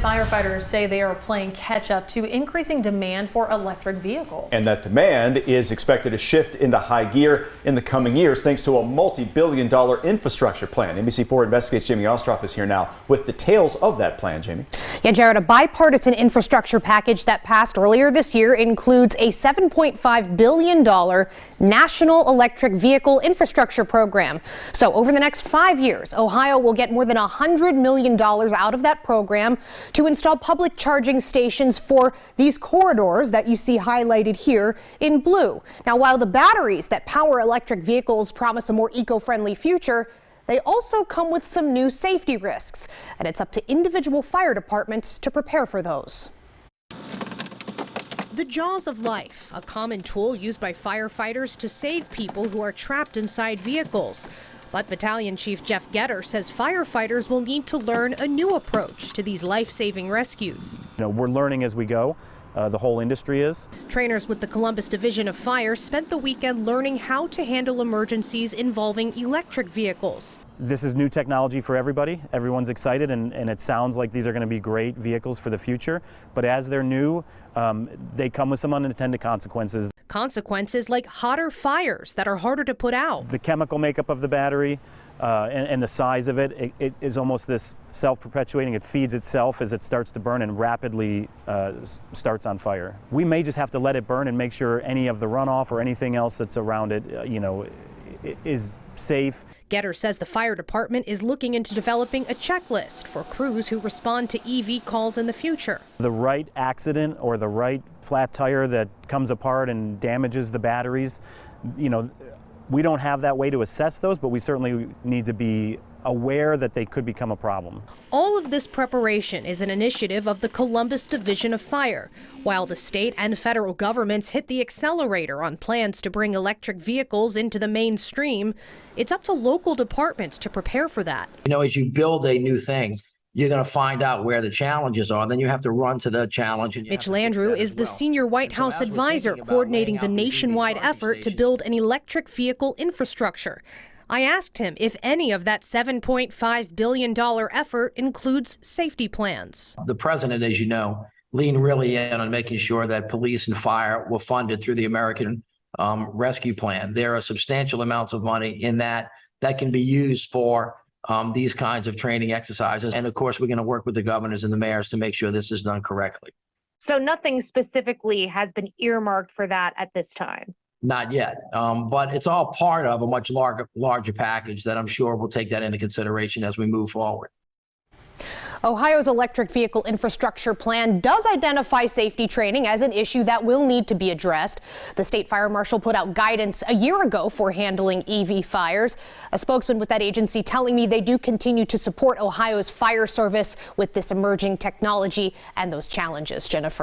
Firefighters say they are playing catch up to increasing demand for electric vehicles. And that demand is expected to shift into high gear in the coming years thanks to a multi-billion-dollar infrastructure plan. NBC4 Investigates Jamie Ostroff is here now with details of that plan. Jamie. Yeah, Jared, a bipartisan infrastructure package that passed earlier this year includes a $7.5 billion national electric vehicle infrastructure program. So over the next 5 years, Ohio will get more than $100 million out of that program to install public charging stations for these corridors that you see highlighted here in blue. Now, while the batteries that power electric vehicles promise a more eco-friendly future, they also come with some new safety risks, and it's up to individual fire departments to prepare for those. The jaws of life, a common tool used by firefighters to save people who are trapped inside vehicles. But Battalion Chief Jeff Getter says firefighters will need to learn a new approach to these life-saving rescues. We're learning as we go. The whole industry is. Trainers with the Columbus Division of Fire spent the weekend learning how to handle emergencies involving electric vehicles. This is new technology for everybody. Everyone's excited, and it sounds like these are going to be great vehicles for the future. But as they're new, they come with some unintended consequences. Consequences like hotter fires that are harder to put out. The chemical makeup of the battery and the size of it is almost this self-perpetuating. It feeds itself as it starts to burn and rapidly starts on fire. We may just have to let it burn and make sure any of the runoff or anything else that's around it, is safe. Getter says the fire department is looking into developing a checklist for crews who respond to EV calls in the future. The right accident or the right flat tire that comes apart and damages the batteries, we don't have that way to assess those, but we certainly need to be aware that they could become a problem. All of this preparation is an initiative of the Columbus Division of Fire, while the state and federal governments hit the accelerator on plans to bring electric vehicles into the mainstream. It's up to local departments to prepare for that. As you build a new thing, you're going to find out where the challenges are. Then you have to run to the challenge. And Mitch Landrieu is the senior White House advisor coordinating the nationwide effort to build an electric vehicle infrastructure. I asked him if any of that $7.5 billion effort includes safety plans. The president, as you know, leaned really in on making sure that police and fire were funded through the American Rescue Plan. There are substantial amounts of money in that can be used for these kinds of training exercises. And of course, we're going to work with the governors and the mayors to make sure this is done correctly. So nothing specifically has been earmarked for that at this time? Not yet, but it's all part of a much larger package that I'm sure will take that into consideration as we move forward. Ohio's electric vehicle infrastructure plan does identify safety training as an issue that will need to be addressed. The state fire marshal put out guidance a year ago for handling EV fires. A spokesman with that agency telling me they do continue to support Ohio's fire service with this emerging technology and those challenges. Jennifer.